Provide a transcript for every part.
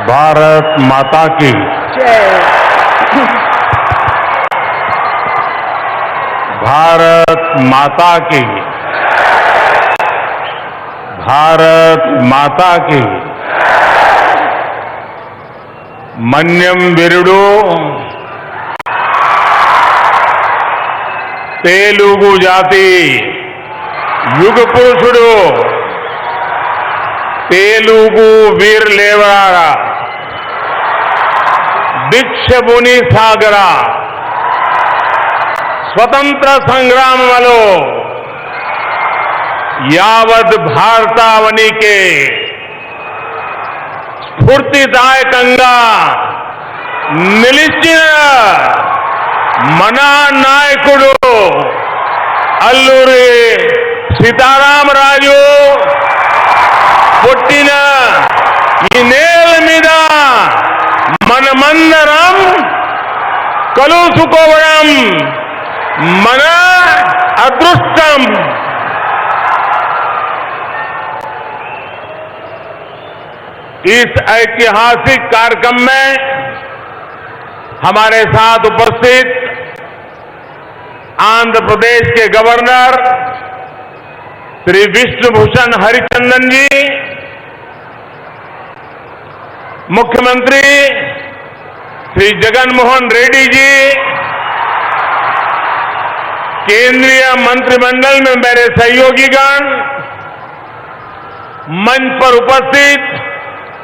भारत माता की जय। भारत माता की भारत माता की मन्यम विरुडु तेलुगु जाति युग पुरुषुडु तेलुगु वीर लेवरा दीक्षबुनि सागरा स्वतंत्र संग्रामलो यावत् भारतावनी के स्फूर्तिदायकंगा निलिचिन मना नायकुडु अल्लूरी सीतारामराजु పుట్టిన ఈ నేల మీద మనమందరం కలుసుకోవడం మన అదృష్టం. इस ऐतिहासिक कार्यक्रम में हमारे साथ उपस्थित आंध्र प्रदेश के गवर्नर श्री विष्णुभूषण हरिचंदन जी, मुख्यमंत्री श्री जगनमोहन रेड्डी जी, केंद्रीय मंत्रिमंडल में मेरे सहयोगीगण, मंच पर उपस्थित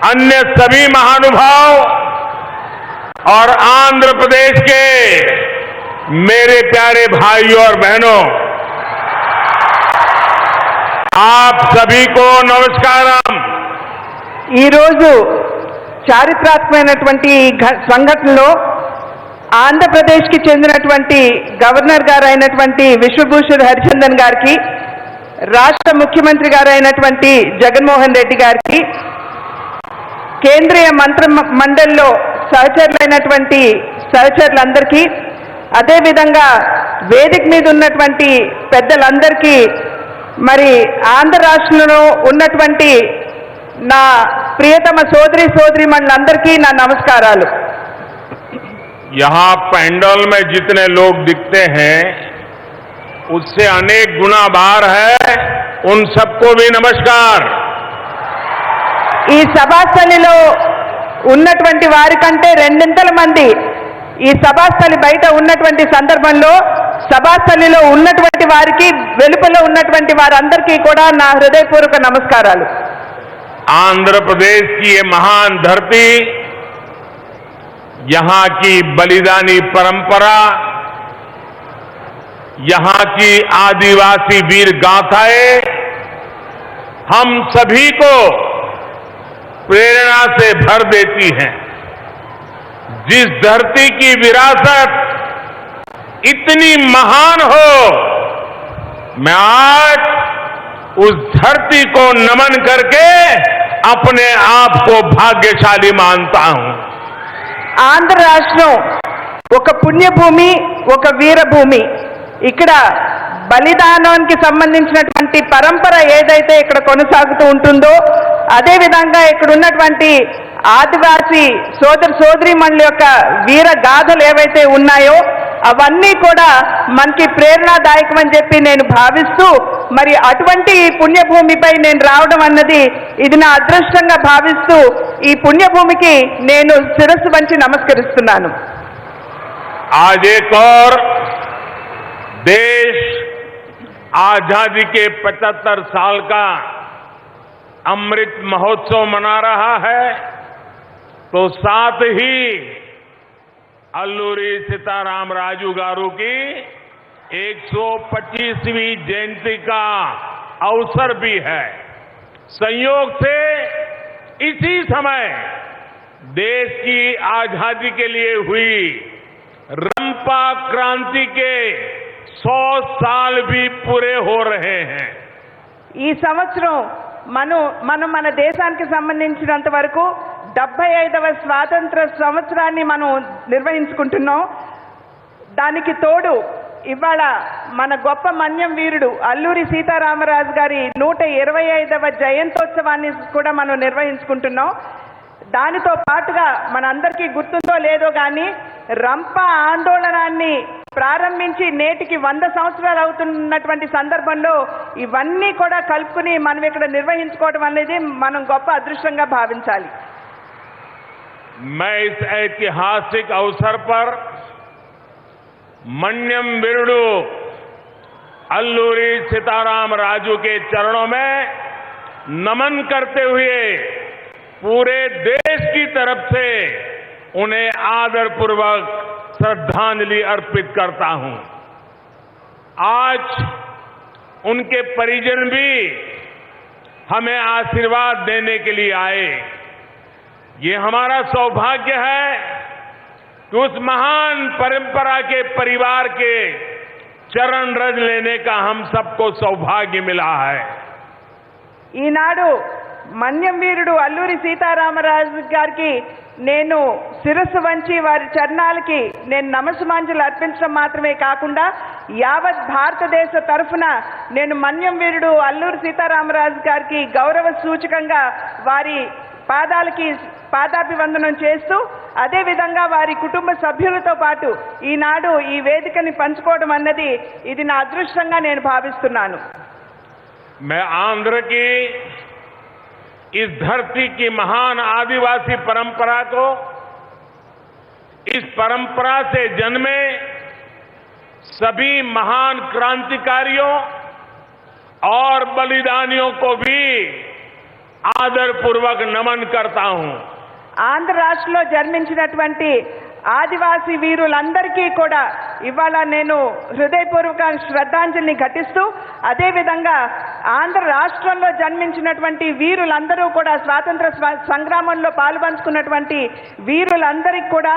अन्य सभी महानुभाव और आंध्र प्रदेश के मेरे प्यारे भाइयों और बहनों, आप सभी को नमस्कारम. ఈ రోజు చారిత్రాత్మకమైనటువంటి సంఘటనలో ఆంధ్రప్రదేశ్ కి చెందినటువంటి గవర్నర్ గారు అయినటువంటి విశ్వభూషణ్ హరిచందన్ గారికి, రాష్ట్ర ముఖ్యమంత్రి గారు అయినటువంటి జగన్మోహన్ రెడ్డి గారికి, కేంద్రీయ మంత్రి మండలిలో సహచరులైనటువంటి సహచరులందరికీ, అదేవిధంగా వేదిక మీద ఉన్నటువంటి పెద్దలందరికీ, మరి ఆంధ్ర రాష్ట్రంలో ఉన్నటువంటి నా ప్రియతమ సోదరీమణులందరికీ నా నమస్కారాలు. यहाँ पैंडल में जितने लोग दिखते हैं उससे अनेक गुना बाहर है, उन सबको भी नमस्कार. ఈ సభాస్థలిలో ఉన్నటువంటి వారికంటే రెండింతల మంది ఈ సభాస్థలి బయట ఉన్నటువంటి సందర్భంలో సభాస్థలిలో ఉన్నటువంటి వారికి, వెలుపల ఉన్నటువంటి వారందరికీ కూడా నా హృదయపూర్వక నమస్కారాలు. आंध्र प्रदेश की ये महान धरती, यहां की बलिदानी परंपरा, यहां की आदिवासी वीर गाथाएं हम सभी को प्रेरणा से भर देती हैं. जिस धरती की विरासत इतनी महान हो, मैं आज उस धरती को नमन करके अपने आप को भाग्यशाली मानता हूं. ఆంధ్ర రాష్ట్రం ఒక పుణ్యభూమి, ఒక వీరభూమి. ఇక్కడ బలిదానానికి సంబంధించినటువంటి పరంపర ఏదైతే ఇక్కడ కొనసాగుతూ ఉంటుందో, అదేవిధంగా ఇక్కడ ఉన్నటువంటి ఆదివాసీ సోదరీమణుల యొక్క వీర గాథలు ఏవైతే ఉన్నాయో అవన్నీ కూడా మనకి ప్రేరణాదాయకం అని చెప్పి నేను భావిస్తూ, మరి అటువంటి పుణ్యభూమిపై నేను రావడం అన్నది ఇది నా అదృష్టంగా భావిస్తూ ఈ పుణ్యభూమికి నేను శిరస్సు వంచి నమస్కరిస్తున్నాను. आज एक और देश आजादी के 75 साल का अमृत महोत्सव मना रहा है, तो साथ ही अल्लूरी सीतारामराजु गारू की 125वीं जयंती का अवसर भी है. संयोग से इसी समय देश की आजादी के लिए हुई रंपा क्रांति के 100 साल भी पूरे हो रहे हैं. ఈ సంవత్సరం మన దేశానికి సంబంధించినంత వరకు 75వ స్వాతంత్ర సంవత్సరాన్ని మనం నిర్వహించుకుంటున్నాం. దానికి తోడు ఇవాళ మన గొప్ప మన్యం వీరుడు అల్లూరి సీతారామరాజు గారి 125వ జయంతోత్సవాన్ని కూడా మనం నిర్వహించుకుంటున్నాం. దానితో పాటుగా మనందరికీ గుర్తుందో లేదో కానీ రంప ఆందోళనాన్ని ప్రారంభించి నేటికి 100 సంవత్సరాలు అవుతున్నటువంటి సందర్భంలో ఇవన్నీ కూడా కలుపుకుని మనం ఇక్కడ నిర్వహించుకోవడం అనేది మనం గొప్ప అదృష్టంగా భావించాలి. मैं इस ऐतिहासिक अवसर पर मन्यम वीरुडु अल्लूरी सीताराम राजू के चरणों में नमन करते हुए पूरे देश की तरफ से उन्हें आदरपूर्वक श्रद्धांजलि अर्पित करता हूं. आज उनके परिजन भी हमें आशीर्वाद देने के लिए आए. ये हमारा सौभाग्य है कि उस महान परंपरा के परिवार के चरण रज लेने का हम सबको सौभाग्य मिला है. ఈనాడు మన్యం వీరుడు అల్లూరి సీతారామరాజు గారికి నేను శిరస్సు వంచి వారి చరణాలకి నేను నమస్సుమాంజలు అర్పించడం మాత్రమే కాకుండా యావత్ భారతదేశ తరఫున నేను మన్యం వీరుడు అల్లూరి సీతారామరాజు గారికి గౌరవ సూచకంగా వారి పాదాలకి పాదాభివందనం చేస్తూ అదే విధంగా వారి కుటుంబ సభ్యులతో పాటు ఈనాడు ఈ వేదికని పంచుకోవడం అన్నది ఇది నా అదృష్టంగా నేను భావిస్తున్నాను. मैं आंध्र की इस धरती की महान आदिवासी परंपरा को, इस परंपरा से जन्मे सभी महान क्रांतिकारियों और बलिदानियों को भी आदरपूर्वक नमन करता हूं. ఆంధ్ర రాష్ట్రంలో జన్మించినటువంటి ఆదివాసీ వీరులందరికీ కూడా ఇవాళ నేను హృదయపూర్వక శ్రద్ధాంజలిని ఘటిస్తూ అదేవిధంగా ఆంధ్ర రాష్ట్రంలో జన్మించినటువంటి వీరులందరూ కూడా స్వాతంత్ర సంగ్రామంలో పాల్పంచుకున్నటువంటి వీరులందరికీ కూడా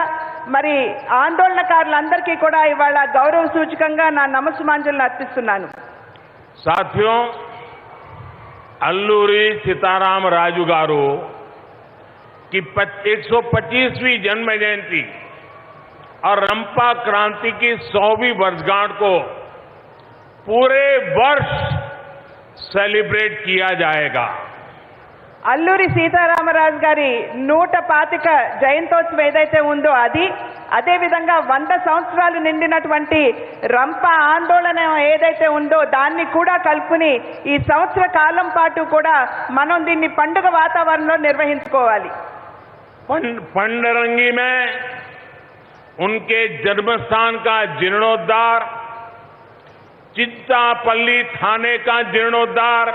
మరి ఆందోళనకారులందరికీ కూడా ఇవాళ గౌరవ సూచకంగా నా నమస్సుమాంజలిని అర్పిస్తున్నాను. साथियों, अल्लूरी सीताराम राजू गारू की 125वीं जन्म जयंती और रंपा क्रांति की 100वीं वर्षगांठ को पूरे वर्ष सेलिब्रेट किया जाएगा. అల్లూరి సీతారామరాజు గారి 125 జయంతోత్సవం ఏదైతే ఉందో అది అదేవిధంగా 100 సంవత్సరాలు నిండినటువంటి రంప ఆందోళన ఏదైతే ఉందో దాన్ని కూడా కలుపుకుని ఈ సంవత్సర కాలం పాటు కూడా మనం దీన్ని పండుగ వాతావరణంలో నిర్వహించుకోవాలి. पंडरंगी में उनके जन्मस्थान का जीर्णोद्धार, चित्तापल्ली थाने का जीर्णोद्धार,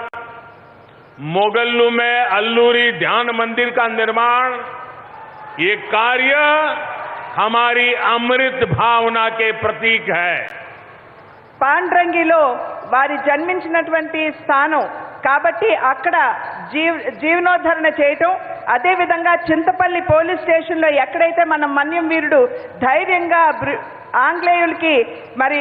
मोगल्लू में अल्लूरी ध्यान मंदिर का निर्माण, ये कार्य हमारी अमृत भावना के प्रतीक है. పాండ్రంగిలో వారి జన్మించినటువంటి స్థానం కాబట్టి అక్కడ జీవనోద్ధరణ చేయటం, అదేవిధంగా చింతపల్లి పోలీస్ స్టేషన్లో ఎక్కడైతే మన మన్యం వీరుడు ధైర్యంగా ఆంగ్లేయులకి మరి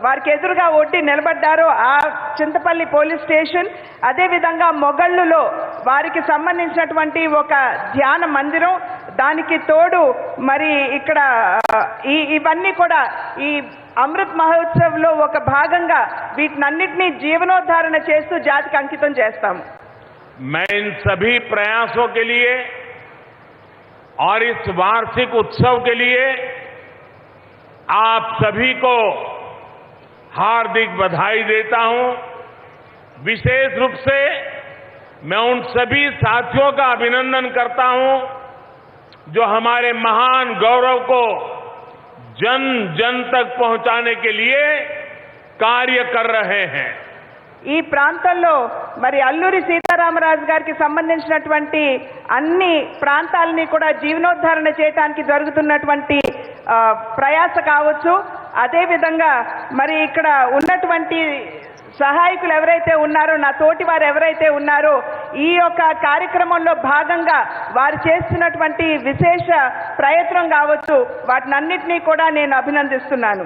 వారికి ఎదురుగా ఒడ్డి నిలబడ్డారో ఆ చింతపల్లి పోలీస్ స్టేషన్, అదేవిధంగా మొగళ్ళులో వారికి సంబంధించినటువంటి ఒక ధ్యాన మందిరం, దానికి తోడు మరి ఇక్కడ ఇవన్నీ కూడా ఈ అమృత్ మహోత్సవ్లో ఒక భాగంగా వీటినన్నిటినీ జీవనోద్ధారణ చేస్తూ జాతికి అంకితం చేస్తాం. मैं इन सभी प्रयासों के लिए और इस वार्षिक उत्सव के लिए आप सभी को हार्दिक बधाई देता हूं. विशेष रूप से मैं उन सभी साथियों का अभिनंदन करता हूं जो हमारे महान गौरव को जन जन तक पहुंचाने के लिए कार्य कर रहे हैं. ఈ ప్రాంతంలో మరి అల్లూరి సీతారామరాజు గారికి సంబంధించినటువంటి అన్ని ప్రాంతాలని కూడా జీవనోద్ధరణ చేయడానికి జరుగుతున్నటువంటి ప్రయాస కావచ్చు, అదేవిధంగా మరి ఇక్కడ ఉన్నటువంటి సహాయకులు ఎవరైతే ఉన్నారో, నా తోటి వారు ఎవరైతే ఉన్నారో, ఈ యొక్క కార్యక్రమంలో భాగంగా వారు చేస్తున్నటువంటి విశేష ప్రయత్నం కావచ్చు, వాటినన్నిటినీ కూడా నేను అభినందిస్తున్నాను.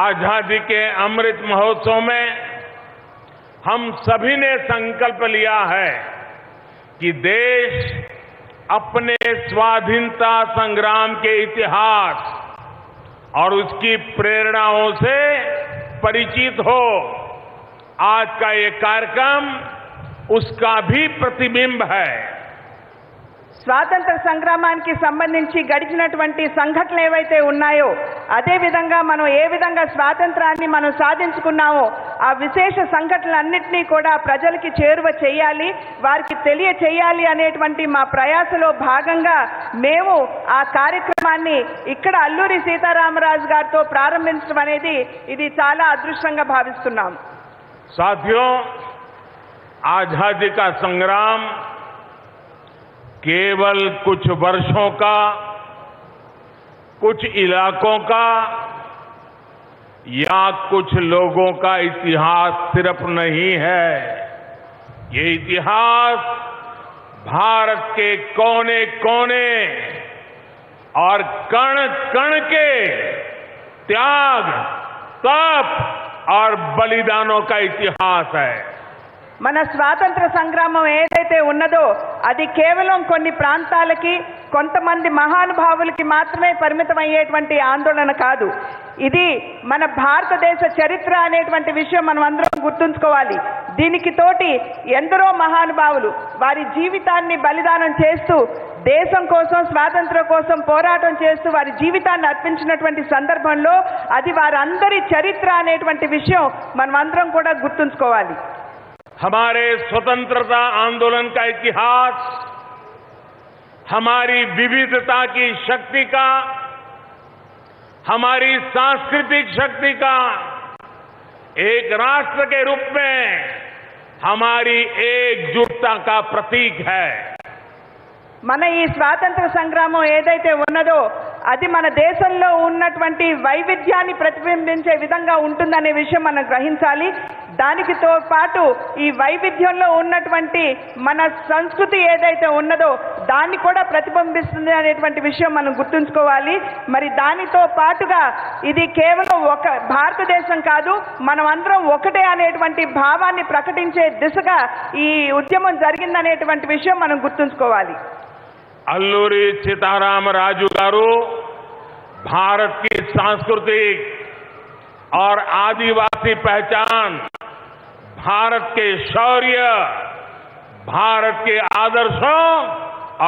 आजादी के अमृत महोत्सव में हम सभी ने संकल्प लिया है कि देश अपने स्वाधीनता संग्राम के इतिहास और उसकी प्रेरणाओं से परिचित हो. आज का ये कार्यक्रम उसका भी प्रतिबिंब है. స్వాతంత్ర సంగ్రామానికి సంబంధించి గడిచినటువంటి సంఘటనలు ఏవైతే ఉన్నాయో, అదే విధంగా మనం ఏ విధంగా స్వాతంత్రాన్ని మనం సాధించుకున్నామో ఆ విశేష సంఘటనలన్నింటినీ కూడా ప్రజలకి చేరువ చేయాలి, వారికి తెలియచేయాలి అనేటువంటి మా ప్రయాసలో భాగంగా మేము ఆ కార్యక్రమాన్ని ఇక్కడ అల్లూరి సీతారామరాజు గారితో ప్రారంభించడం అనేది ఇది చాలా అదృష్టంగా భావిస్తున్నాం. साथियों, आजादी का संग्राम केवल कुछ वर्षों का, कुछ इलाकों का या कुछ लोगों का इतिहास सिर्फ नहीं है. ये इतिहास भारत के कोने कोने और कण कण के त्याग, तप और बलिदानों का इतिहास है. మన స్వాతంత్ర సంగ్రామం ఏదైతే ఉన్నదో అది కేవలం కొన్ని ప్రాంతాలకి, కొంతమంది మహానుభావులకి మాత్రమే పరిమితమయ్యేటువంటి ఆందోళన కాదు. ఇది మన భారతదేశ చరిత్ర అనేటువంటి విషయం మనం అందరం గుర్తుంచుకోవాలి. దీనికి తోటి ఎందరో మహానుభావులు వారి జీవితాన్ని బలిదానం చేస్తూ దేశం కోసం, స్వాతంత్ర్యం కోసం పోరాటం చేస్తూ వారి జీవితాన్ని అర్పించినటువంటి సందర్భంలో అది వారందరి చరిత్ర అనేటువంటి విషయం మనం అందరం కూడా గుర్తుంచుకోవాలి. हमारे स्वतंत्रता आंदोलन का इतिहास हमारी विविधता की शक्ति का, हमारी सांस्कृतिक शक्ति का, एक राष्ट्र के रूप में हमारी एकजुटता का प्रतीक है. మన ఈ స్వాతంత్ర సంగ్రామం ఏదైతే ఉన్నదో అది మన దేశంలో ఉన్నటువంటి వైవిధ్యాన్ని ప్రతిబింబించే విధంగా ఉంటుందనే విషయం మనం గ్రహించాలి. దానికితో పాటు ఈ వైవిధ్యంలో ఉన్నటువంటి మన సంస్కృతి ఏదైతే ఉన్నదో దాన్ని కూడా ప్రతిబింబిస్తుంది అనేటువంటి విషయం మనం గుర్తుంచుకోవాలి. మరి దానితో పాటుగా ఇది కేవలం ఒక భారతదేశం కాదు, మనం అందరం ఒకటే అనేటువంటి భావాన్ని ప్రకటించే దిశగా ఈ ఉద్యమం జరిగిందనేటువంటి విషయం మనం గుర్తుంచుకోవాలి. अल्लूरी सीताराम राजू गारू भारत की सांस्कृतिक और आदिवासी पहचान, भारत के शौर्य, भारत के आदर्शों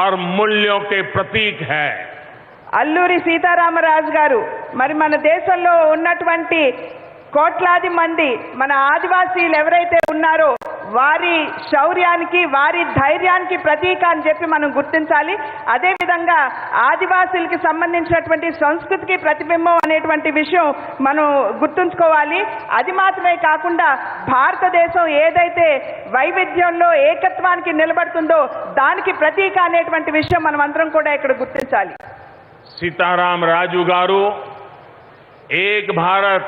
और मूल्यों के प्रतीक है. అల్లూరి సీతారామరాజు గారు మరి మన దేశంలో ఉన్నటువంటి కోట్లాది మంది మన ఆదివాసీలు ఎవరైతే ఉన్నారో వారి శౌర్యానికి, వారి ధైర్యానికి ప్రతీక అని చెప్పి మనం గుర్తించాలి. అదేవిధంగా ఆదివాసీలకి సంబంధించినటువంటి సంస్కృతికి ప్రతిబింబం అనేటువంటి విషయం మనం గుర్తుంచుకోవాలి. అది మాత్రమే కాకుండా భారతదేశం ఏదైతే వైవిధ్యంలో ఏకత్వానికి నిలబడుతుందో దానికి ప్రతీక అనేటువంటి విషయం మనం అందరం కూడా ఇక్కడ గుర్తించాలి. सीताराम राजू गारू एक भारत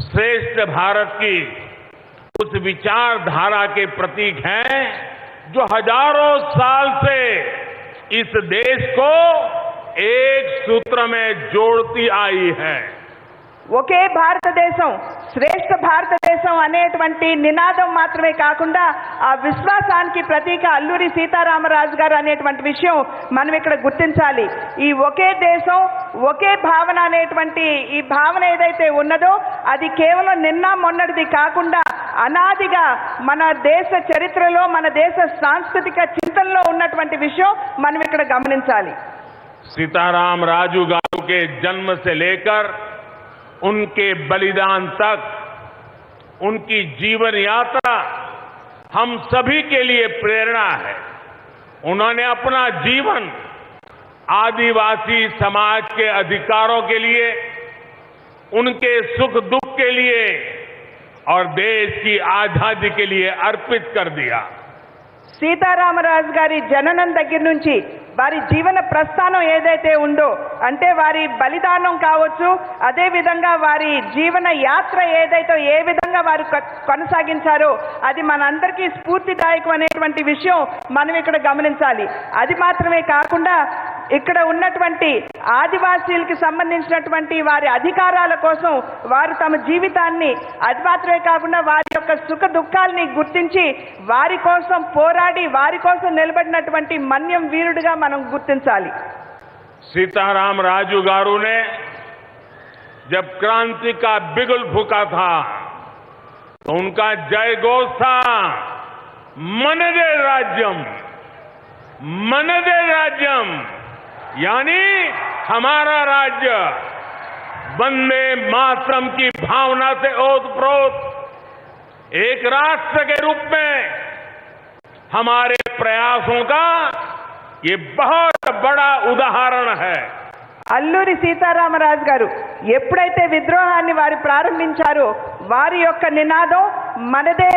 श्रेष्ठ भारत की उस विचारधारा के प्रतीक हैं जो हजारों साल से इस देश को एक सूत्र में जोड़ती आई है. ఒకే భారతదేశం, శ్రేష్ఠ భారతదేశం అనేటువంటి నినాదం మాత్రమే కాకుండా ఆ విశ్వాసానికి ప్రతీక అల్లూరి సీతారామరాజు గారు అనేటువంటి విషయం మనం ఇక్కడ గుర్తించాలి. ఈ ఒకే దేశం, ఒకే భావన అనేటువంటి ఈ భావన ఏదైతే ఉన్నదో అది కేవలం నిన్న మొన్నటిది కాకుండా అనాదిగా మన దేశ చరిత్రలో, మన దేశ సాంస్కృతిక చింతనలో ఉన్నటువంటి విషయం మనం ఇక్కడ గమనించాలి. सीताराम राजू गारू के जन्म से लेकर उनके बलिदान तक उनकी जीवन यात्रा हम सभी के लिए प्रेरणा है. उन्होंने अपना जीवन आदिवासी समाज के अधिकारों के लिए, उनके सुख दुख के लिए और देश की आजादी के लिए अर्पित कर दिया. సీతారామరాజు గారి జననం దగ్గర నుంచి వారి జీవన ప్రస్థానం ఏదైతే ఉందో అంటే వారి బలిదానం కావచ్చు, అదే విధంగా వారి జీవన యాత్ర ఏదైతే ఏ విధంగా వారు కొనసాగించారో అది మనందరికీ స్ఫూర్తిదాయకం అనేటువంటి విషయం మనం ఇక్కడ గమనించాలి. అది మాత్రమే కాకుండా ఇక్కడ ఉన్నటువంటి ఆదివాసీలకు సంబంధించినటువంటి వారి అధికారాల కోసం వారు తమ జీవితాన్ని, అది మాత్రమే కాకుండా వారి యొక్క సుఖ దుఃఖాలని గుర్తించి వారి కోసం పోరాడి వారి కోసం నిలబడినటువంటి మన్యం వీరుడిగా మనం గుర్తించాలి. सीताराम राजू गारू ने जब क्रांति का बिगुल फूका था तो उनका जय घोष था मनरे राज्यम. मनदे राज्यम यानी हमारा राज्य वंदे मातरम की भावना से ओतप्रोत एक राष्ट्र के रूप में हमारे प्रयासों का ये बहुत बड़ा उदाहरण है। అల్లూరి సీతారామరాజు గారు ఎప్పుడైతే విద్రోహాన్ని వారు ప్రారంభించారో వారి యొక్క నినాదం మనదే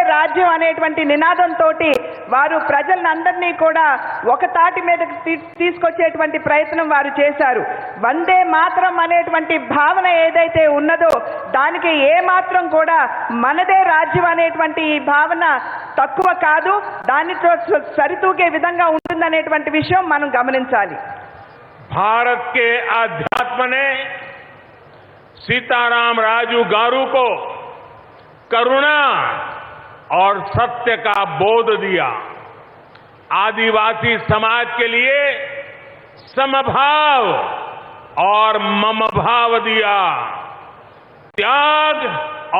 రాజ్యం అనేటువంటి నినాదంతో వారు ప్రజలందరినీ కూడా ఒక తాటి మీద తీసుకొచ్చేటువంటి ప్రయత్నం వారు చేశారు. వందే మాత్రం అనేటువంటి భావన ఏదైతే ఉన్నదో దానికి ఏ మాత్రం కూడా మనదే రాజ్యం అనేటువంటి ఈ భావన తక్కువ కాదు, దానితో సరితూగే విధంగా ఉంటుందనేటువంటి విషయం మనం గమనించాలి. भारत के आध्यात्म ने सीताराम राजू गारू को करुणा और सत्य का बोध दिया, आदिवासी समाज के लिए समभाव और ममभाव दिया, त्याग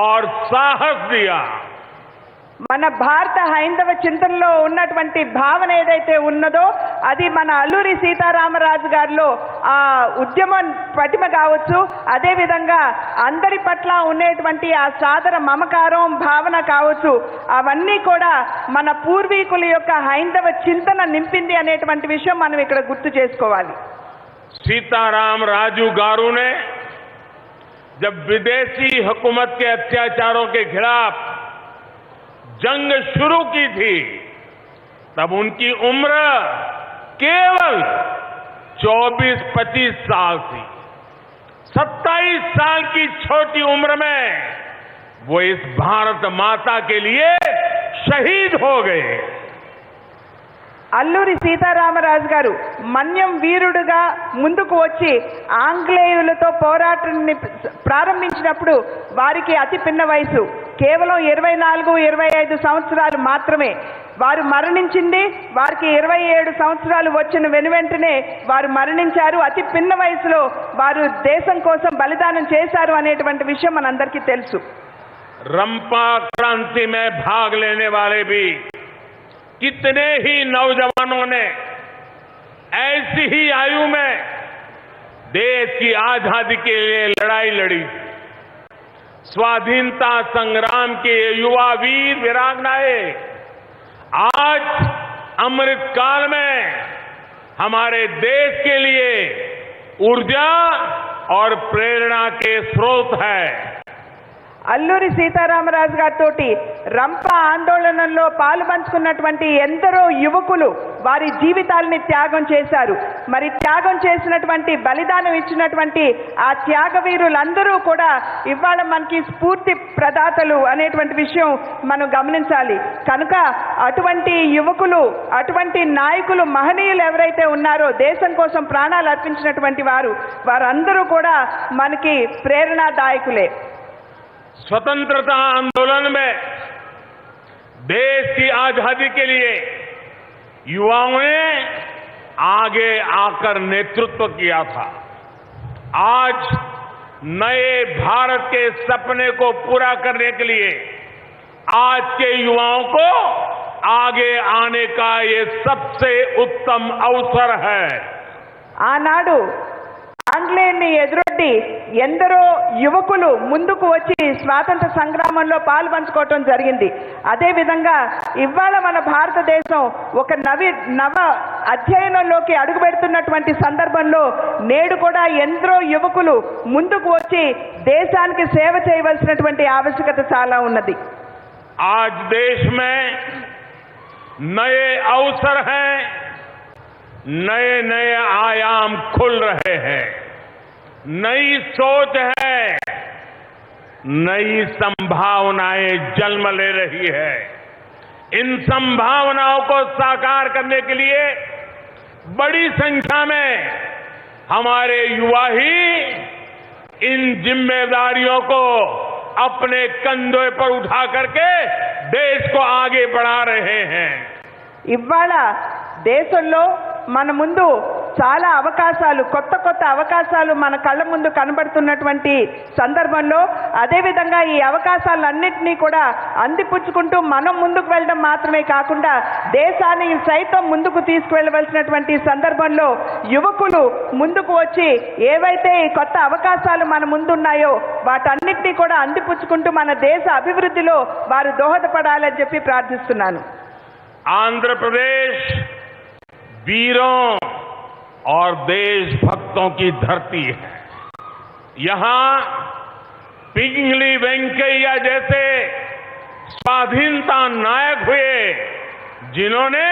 और साहस दिया. మన భారత హైందవ చింతనలో ఉన్నటువంటి భావన ఏదైతే ఉన్నదో అది మన అల్లూరి సీతారామరాజు గారిలో ఆ ఉద్యమ పటిమ కావచ్చు, అదే విధంగా అందరి పట్ల ఉండేటువంటి ఆ సాదర మమకారం భావన కావచ్చు, అవన్నీ కూడా మన పూర్వీకుల యొక్క హైందవ చింతన నింపింది అనేటువంటి విషయం మనం ఇక్కడ గుర్తు చేసుకోవాలి. सीताराम राजू गारू ने जब विदेशी हुकूमत के अत्याचारों के खिलाफ जंग शुरू की थी तब उनकी उम्र केवल 24-25 साल थी. 27 साल की छोटी उम्र में वो इस भारत माता के लिए शहीद हो गए. అల్లూరి సీతారామరాజు గారు మన్యం వీరుడుగా ముందుకు వచ్చి ఆంగ్లేయులతో పోరాటాన్ని ప్రారంభించినప్పుడు వారికి అతి పిన్న వయసు కేవలం 24-25 సంవత్సరాలు మాత్రమే. వారు మరణించింది వారికి 27 సంవత్సరాలు వచ్చిన వెనువెంటనే వారు మరణించారు. అతి పిన్న వయసులో వారు దేశం కోసం బలిదానం చేశారు అనేటువంటి విషయం మనందరికీ తెలుసు. रंपा क्रांति में भाग लेने वाले भी कितने ही नौजवानों ने ऐसी ही आयु में देश की आजादी के लिए लड़ाई लड़ी. स्वाधीनता संग्राम के युवा वीर वीरांगनाएं आज अमृत काल में हमारे देश के लिए ऊर्जा और प्रेरणा के स्रोत है. అల్లూరి సీతారామరాజు గారితో రంప ఆందోళనలో పాలు పంచుకున్నటువంటి ఎందరో యువకులు వారి జీవితాలని త్యాగం చేశారు. మరి త్యాగం చేసినటువంటి బలిదానం ఇచ్చినటువంటి ఆ త్యాగవీరులందరూ కూడా ఇవాళ మనకి స్ఫూర్తి ప్రదాతలు అనేటువంటి విషయం మనం గమనించాలి. కనుక అటువంటి యువకులు అటువంటి నాయకులు మహనీయులు ఎవరైతే ఉన్నారో దేశం కోసం ప్రాణాలు అర్పించినటువంటి వారందరూ కూడా మనకి ప్రేరణాదాయకులే. स्वतंत्रता आंदोलन में देश की आजादी के लिए युवाओं ने आगे आकर नेतृत्व किया था. आज नए भारत के सपने को पूरा करने के लिए आज के युवाओं को आगे आने का ये सबसे उत्तम अवसर है. ఆనాడు ఆంగ్లేయుల్ని ఎదురొడ్డి ఎందరో యువకులు ముందుకు వచ్చి స్వాతంత్ర సంగ్రామంలో పాలు పంచుకోవటం జరిగింది. అదే విధంగా ఇవాళ మన భారతదేశం ఒక నవ అధ్యయనంలోకి అడుగు పెడుతున్నటువంటి సందర్భంలో నేడు కూడా ఎందరో యువకులు ముందుకు వచ్చి దేశానికి సేవ చేయవలసినటువంటి ఆవశ్యకత చాలా ఉన్నది. आज देश में नए अवसर हैं, नए नए आयाम खुल रहे हैं, नई सोच है, नई संभावनाएं जन्म ले रही है. इन संभावनाओं को साकार करने के लिए बड़ी संख्या में हमारे युवा ही इन जिम्मेदारियों को अपने कंधों पर उठा करके देश को आगे बढ़ा रहे हैं. ఇవాళ దేశంలో మన ముందు చాలా అవకాశాలు, కొత్త కొత్త అవకాశాలు మన కళ్ళ ముందు కనబడుతున్నటువంటి సందర్భంలో అదేవిధంగా ఈ అవకాశాలన్నింటినీ కూడా అందిపుచ్చుకుంటూ మనం ముందుకు వెళ్ళడం మాత్రమే కాకుండా దేశాన్ని సైతం ముందుకు తీసుకువెళ్ళవలసినటువంటి సందర్భంలో యువకులు ముందుకు వచ్చి ఏవైతే ఈ కొత్త అవకాశాలు మన ముందున్నాయో వాటన్నిటినీ కూడా అందిపుచ్చుకుంటూ మన దేశ అభివృద్ధిలో వారు దోహదపడాలని చెప్పి ప్రార్థిస్తున్నాను. आंध्र प्रदेश वीरों और देशभक्तों की धरती है. यहां पिंगली वेंकैया जैसे स्वाधीनता नायक हुए जिन्होंने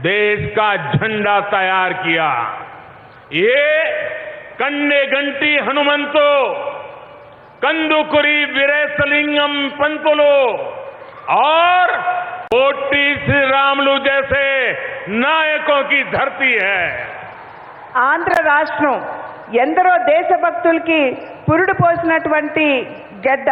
देश का झंडा तैयार किया. ये कन्नेगंटी हनुमंतो, कंदुकुरी वीरेशलिंगम पंतुलु और पोट्टी श्रीरामुलु जैसे नायकों की धरती है. ఆంధ్ర రాష్ట్రం ఎందరో దేశభక్తులకి పురుడు పోసినటువంటి గడ్డ.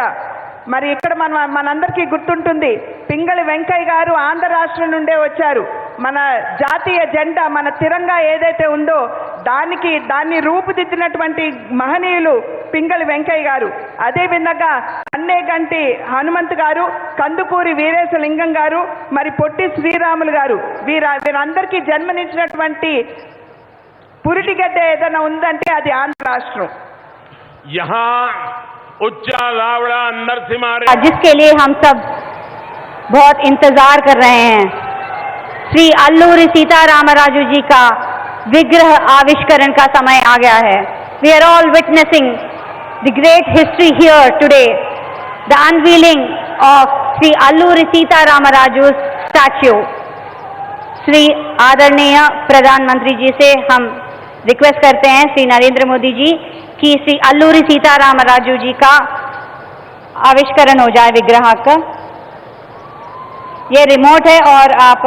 మరి ఇక్కడ మనందరికీ గుర్తుంటుంది, పింగళి వెంకయ్య గారు ఆంధ్ర రాష్ట్రం నుండే వచ్చారు. మన జాతీయ జెండా, మన తిరంగా ఏదైతే ఉందో దాన్ని రూపుదిద్దినటువంటి మహనీయులు పింగళి వెంకయ్య గారు. అదేవిధంగా కన్నేగంటి హనుమంత్ గారు, కందుకూరి వీరేశలింగం గారు, మరి పొట్టి శ్రీరాములు గారు, వీరందరికీ జన్మనిచ్చినటువంటి పురిటిగడ్డ ఏదైనా ఉందంటే అది ఆంధ్ర రాష్ట్రం. यहाँ उच्चा लावड़ा नरसिम्हा, जिसके लिए हम सब बहुत इंतजार कर रहे हैं, श्री अल्लूरी सीतारामराजू जी का विग्रह आविष्करण का समय आ गया है. We are all witnessing the great history here today, the unveiling of Sri Alluri Sitaramaraju statue. Shri आदरणीय प्रधानमंत्री जी से हम रिक्वेस्ट करते हैं, श्री नरेंद्र मोदी जी, कि श्री अल्लूरी सीतारामराजू जी का आविष्करण हो जाए विग्रह का. ये रिमोट है और आप